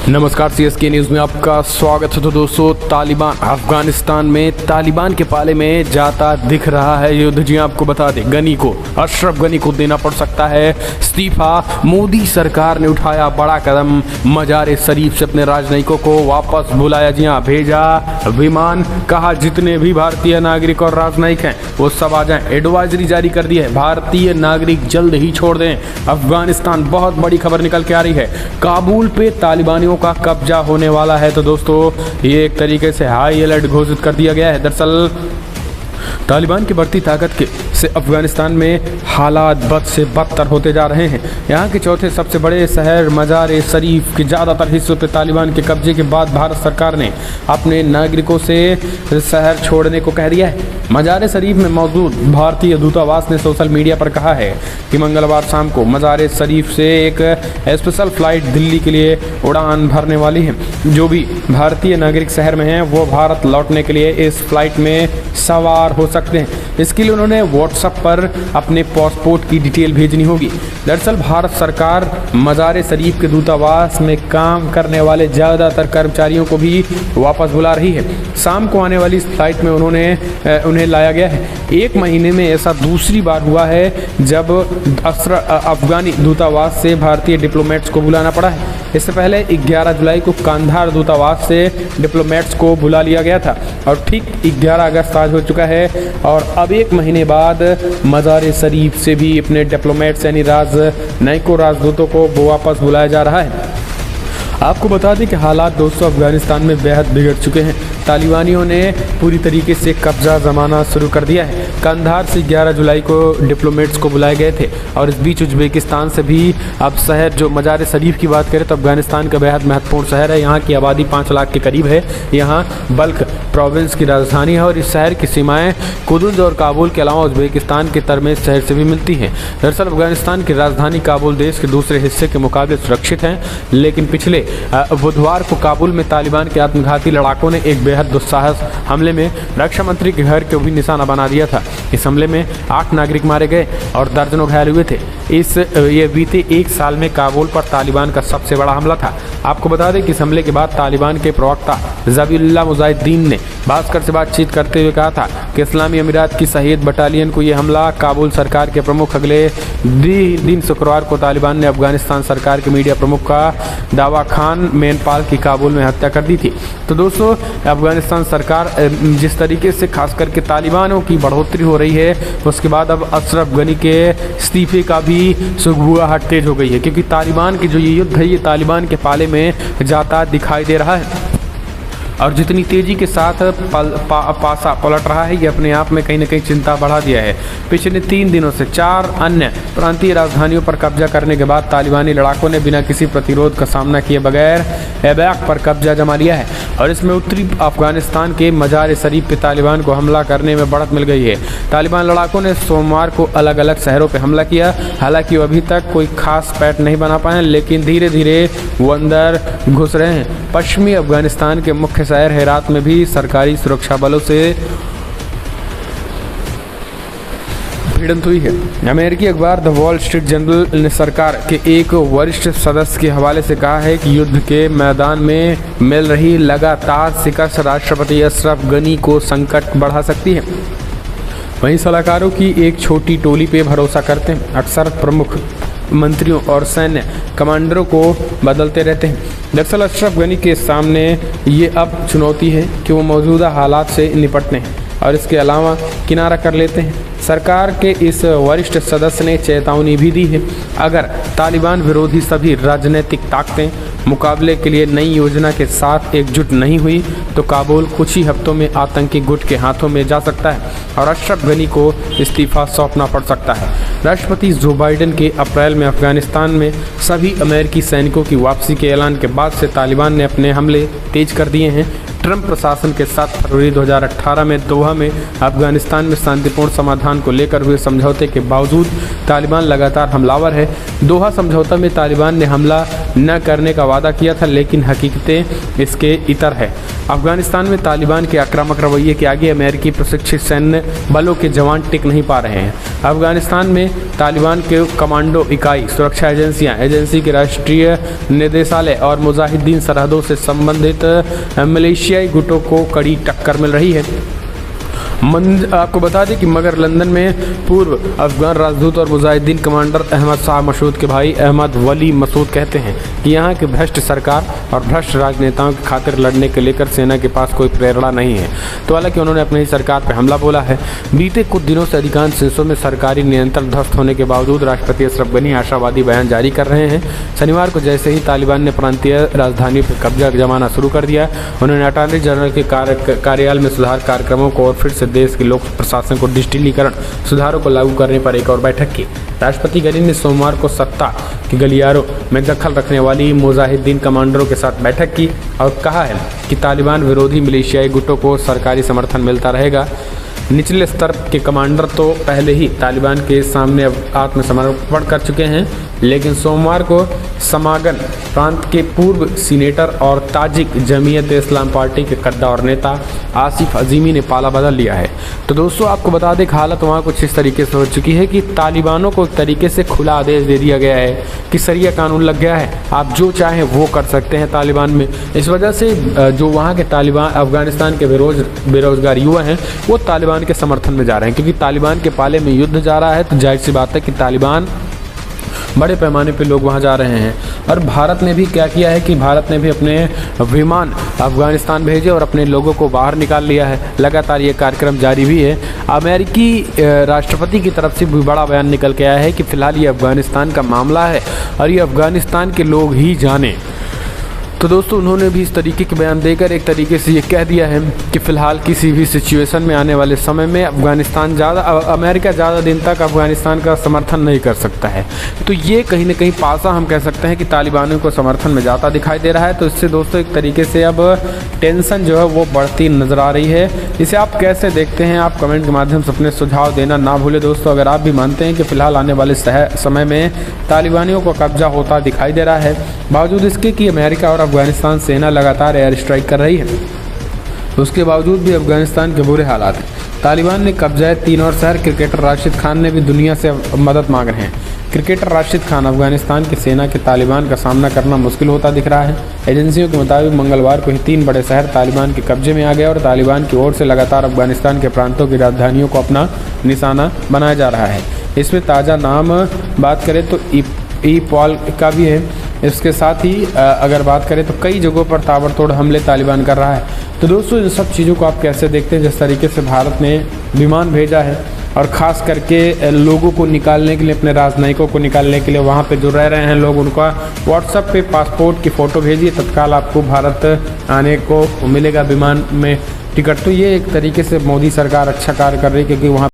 नमस्कार, CSK news में आपका स्वागत है। तो दोस्तों, तालिबान अफगानिस्तान में तालिबान के पाले में जाता दिख रहा है युद्ध। जी आपको बता दें, गनी को, अशरफ गनी को देना पड़ सकता है इस्तीफा। मोदी सरकार ने उठाया बड़ा कदम, मजार शरीफ से अपने राजनयिकों को वापस बुलाया। जी हाँ, भेजा विमान, कहा जितने भी भारतीय नागरिक और राजनयिक हैं वो सब आ जाएं। एडवाइजरी जारी कर दी है, भारतीय नागरिक जल्द ही छोड़ दें अफगानिस्तान। बहुत बड़ी खबर निकल के आ रही है, काबुल पे तालिबानियों का कब्जा होने वाला है। तो दोस्तों, ये एक तरीके से हाई अलर्ट घोषित कर दिया गया है। दरअसल तालिबान की बढ़ती ताकत से अफगानिस्तान में हालात बद से बदतर होते जा रहे हैं। यहाँ के चौथे सबसे बड़े शहर मजार शरीफ के ज़्यादातर हिस्सों पर तालिबान के कब्जे के बाद भारत सरकार ने अपने नागरिकों से शहर छोड़ने को कह दिया है। मजार शरीफ में मौजूद भारतीय दूतावास ने सोशल मीडिया पर कहा है कि मंगलवार शाम को मजार शरीफ से एक स्पेशल फ्लाइट दिल्ली के लिए उड़ान भरने वाली है। जो भी भारतीय नागरिक शहर में हैं वो भारत लौटने के लिए इस फ्लाइट में सवार हो सकते हैं। इसके लिए उन्होंने व्हाट्सएप पर अपने पासपोर्ट की डिटेल भेजनी होगी। दरअसल भारत सरकार मजार शरीफ के दूतावास में काम करने वाले ज़्यादातर कर्मचारियों को भी वापस बुला रही है। शाम को आने वाली इस फ्लाइट में उन्हें लाया गया है। एक महीने में ऐसा दूसरी बार हुआ है जब अफगानी दूतावास से भारतीय डिप्लोमेट्स को बुलाना पड़ा है। इससे पहले 11 जुलाई को कांधार दूतावास से डिप्लोमेट्स को बुला लिया गया था और ठीक 11 अगस्त आज हो चुका है और अब एक महीने बाद मजार शरीफ से भी अपने डिप्लोमेट्स यानी राजनयिकों, राजदूतों को वापस बुलाया जा रहा है। आपको बता दें कि हालात दोस्तों अफगानिस्तान में बेहद बिगड़ चुके हैं। तालिबानियों ने पूरी तरीके से कब्जा जमाना शुरू कर दिया है। कंधार से 11 जुलाई को डिप्लोमेट्स को बुलाए गए थे और इस बीच उज्बेकिस्तान से भी अब शहर, जो मजार शरीफ की बात करें तो अफगानिस्तान का बेहद महत्वपूर्ण शहर है। यहाँ की आबादी 5 लाख के करीब है। यहाँ बल्ख प्रोविंस की राजधानी है और इस शहर की सीमाएँ कुदुज और काबुल के अलावा उज्बेकिस्तान के तरमेज शहर से भी मिलती हैं। दरअसल अफगानिस्तान की राजधानी काबुल देश के दूसरे हिस्से के मुकाबले सुरक्षित हैं, लेकिन पिछले बुधवार को काबुल में तालिबान के आत्मघाती लड़ाकों ने एक बेहद दुस्साहस हमले में रक्षा मंत्री के घर को भी निशाना बना दिया था। इस हमले में 8 नागरिक मारे गए और दर्जनों घायल हुए थे। ये बीते 1 साल में काबुल पर तालिबान का सबसे बड़ा हमला था। आपको बता दें कि इस हमले के बाद तालिबान के प्रवक्ता ज़बीहुल्लाह मुजाहिदीन ने भास्कर से बातचीत करते हुए कहा था कि इस्लामी अमीरात की शहीद बटालियन को यह हमला काबुल सरकार के प्रमुख। अगले दिन शुक्रवार को तालिबान ने अफगानिस्तान सरकार के मीडिया प्रमुख का दावा खान मेनपाल की काबुल में हत्या कर दी थी। तो दोस्तों, अफगानिस्तान सरकार जिस तरीके से खास करके तालिबानों की बढ़ोतरी हो रही है, उसके बाद अब अशरफ गनी के इस्तीफे का भी सुगबुगाहट तेज हो गई है, क्योंकि तालिबान की जो ये युद्ध है ये तालिबान के पाले में जाता दिखाई दे रहा है और जितनी तेजी के साथ पासा पलट रहा है ये अपने आप में कहीं ना कहीं चिंता बढ़ा दिया है। पिछले 3 दिनों से 4 अन्य प्रांतीय राजधानियों पर कब्जा करने के बाद तालिबानी लड़ाकों ने बिना किसी प्रतिरोध का सामना किए बगैर ऐबक पर कब्जा जमा लिया है और इसमें उत्तरी अफगानिस्तान के मजार शरीफ पे तालिबान को हमला करने में बढ़त मिल गई है। तालिबान लड़ाकों ने सोमवार को अलग अलग शहरों पर हमला किया। हालांकि वो अभी तक कोई खास पैठ नहीं बना पाए, लेकिन धीरे धीरे वो अंदर घुस रहे हैं। पश्चिमी अफगानिस्तान के मुख्य शहर हेरात में भी सरकारी सुरक्षा बलों से भिड़ंत हुई है। अमेरिकी अखबार द वॉल स्ट्रीट जर्नल ने सरकार के एक वरिष्ठ सदस्य के हवाले से कहा है कि युद्ध के मैदान में मिल रही लगातार शिकस्त राष्ट्रपति अशरफ गनी को संकट बढ़ा सकती है। वहीं सलाहकारों की एक छोटी टोली पे भरोसा करते हैं। अक्सर प्रमुख मंत्रियों और सैन्य कमांडरों को बदलते रहते हैं। दरअसल अशरफ गनी के सामने ये अब चुनौती है कि वो मौजूदा हालात से निपटने और इसके अलावा किनारा कर लेते हैं। सरकार के इस वरिष्ठ सदस्य ने चेतावनी भी दी है, अगर तालिबान विरोधी सभी राजनीतिक ताकतें मुकाबले के लिए नई योजना के साथ एकजुट नहीं हुई तो काबुल कुछ ही हफ्तों में आतंकी गुट के हाथों में जा सकता है और अशरफ गनी को इस्तीफा सौंपना पड़ सकता है। राष्ट्रपति जो बाइडेन के अप्रैल में अफगानिस्तान में सभी अमेरिकी सैनिकों की वापसी के ऐलान के बाद से तालिबान ने अपने हमले तेज कर दिए हैं। ट्रंप प्रशासन के साथ फरवरी 2018 में दोहा में अफगानिस्तान में शांतिपूर्ण समाधान को लेकर हुए समझौते के बावजूद तालिबान लगातार हमलावर है। दोहा समझौता में तालिबान ने हमला न करने का वादा किया था, लेकिन हकीकतें इसके इतर है। अफगानिस्तान में तालिबान के आक्रामक रवैये के आगे अमेरिकी प्रशिक्षित सैन्य बलों के जवान टिक नहीं पा रहे हैं। अफगानिस्तान में तालिबान के कमांडो इकाई, सुरक्षा एजेंसियां, एजेंसी के राष्ट्रीय निदेशालय और मुजाहिदीन सरहदों से संबंधित मलेशियाई गुटों को कड़ी टक्कर मिल रही है। आपको बता दें कि मगर लंदन में पूर्व अफगान राजदूत और मुजाहिदीन कमांडर अहमद शाह मसूद के भाई अहमद वली मसूद कहते हैं कि यहाँ के भ्रष्ट सरकार और भ्रष्ट राजनेताओं की खातिर लड़ने के लेकर सेना के पास कोई प्रेरणा नहीं है। तो हालांकि उन्होंने अपनी ही सरकार पर हमला बोला है। बीते कुछ दिनों से अधिकांश हिस्सों में सरकारी नियंत्रण ध्वस्त होने के बावजूद राष्ट्रपति अशरफ गनी आशावादी बयान जारी कर रहे हैं। शनिवार को जैसे ही तालिबान ने प्रांतीय राजधानी पर कब्जा जमाना शुरू कर दिया, उन्होंने अटॉर्नी जनरल के कार्यालय में सुधार कार्यक्रमों को और फिर से देश के लोक प्रशासन को डिजिटलीकरण सुधारों को लागू करने पर एक और बैठक की। राष्ट्रपति गनी ने सोमवार को सत्ता के गलियारों में दखल रखने वाली मुजाहिदीन कमांडरों के साथ बैठक की और कहा है कि तालिबान विरोधी मिलिशियाई गुटों को सरकारी समर्थन मिलता रहेगा। निचले स्तर के कमांडर तो पहले ही तालिबान के सामने आत्मसमर्पण कर चुके हैं, लेकिन सोमवार को समागन प्रांत के पूर्व सीनेटर और ताजिक जमीयत इस्लाम पार्टी के कद्दावर नेता आसिफ अजीमी ने पाला बदल लिया है। तो दोस्तों, आपको बता दें कि हालत वहाँ कुछ इस तरीके से हो चुकी है कि तालिबानों को एक तरीके से खुला आदेश दे दिया गया है कि शरिया कानून लग गया है, आप जो चाहें वो कर सकते हैं तालिबान में। इस वजह से जो वहाँ के तालिबान अफगानिस्तान के बेरोजगार युवा हैं वो तालिबान के समर्थन में जा रहे हैं, क्योंकि तालिबान के पाले में युद्ध जा रहा है। तो जाहिर सी बात है कि तालिबान बड़े पैमाने पे लोग वहाँ जा रहे हैं। और भारत ने भी क्या किया है कि भारत ने भी अपने विमान अफगानिस्तान भेजे और अपने लोगों को बाहर निकाल लिया है। लगातार ये कार्यक्रम जारी भी है। अमेरिकी राष्ट्रपति की तरफ से भी बड़ा बयान निकल के आया है कि फ़िलहाल ये अफगानिस्तान का मामला है और ये अफगानिस्तान के लोग ही जाने। तो दोस्तों, उन्होंने भी इस तरीके के बयान देकर एक तरीके से ये कह दिया है कि फ़िलहाल किसी भी सिचुएशन में आने वाले समय में अमेरिका ज़्यादा दिन तक अफगानिस्तान का समर्थन नहीं कर सकता है। तो ये कहीं ना कहीं पासा हम कह सकते हैं कि तालिबानों को समर्थन में जाता दिखाई दे रहा है। तो इससे दोस्तों एक तरीके से अब टेंशन जो है वो बढ़ती नज़र आ रही है। इसे आप कैसे देखते हैं, आप कमेंट के माध्यम से अपने सुझाव देना ना भूलें। दोस्तों, अगर आप भी मानते हैं कि फ़िलहाल आने वाले समय में तालिबानियों को कब्जा होता दिखाई दे रहा है, बावजूद इसके कि अमेरिका और अफगानिस्तान सेना लगातार एयर स्ट्राइक कर रही है, उसके बावजूद भी अफगानिस्तान के बुरे हालात हैं। तालिबान ने कब्जाए 3 और शहर। क्रिकेटर राशिद खान ने भी दुनिया से मदद मांग रहे हैं। क्रिकेटर राशिद खान, अफगानिस्तान की सेना के तालिबान का सामना करना मुश्किल होता दिख रहा है। एजेंसियों के मुताबिक मंगलवार को ही 3 बड़े शहर तालिबान के कब्जे में आ गए और तालिबान की ओर से लगातार अफगानिस्तान के प्रांतों की राजधानियों को अपना निशाना बनाया जा रहा है। इसमें ताज़ा नाम बात करें तो ई पॉल का भी है। इसके साथ ही अगर बात करें तो कई जगहों पर ताबड़तोड़ हमले तालिबान कर रहा है। तो दोस्तों, इन सब चीज़ों को आप कैसे देखते हैं? जिस तरीके से भारत ने विमान भेजा है और ख़ास करके लोगों को निकालने के लिए, अपने राजनयिकों को निकालने के लिए वहाँ पे जो रह रहे हैं लोग, उनका व्हाट्सएप पे पासपोर्ट की फ़ोटो भेजिए, तत्काल आपको भारत आने को मिलेगा विमान में टिकट। तो ये एक तरीके से मोदी सरकार अच्छा कार्य कर रही है, क्योंकि वहाँ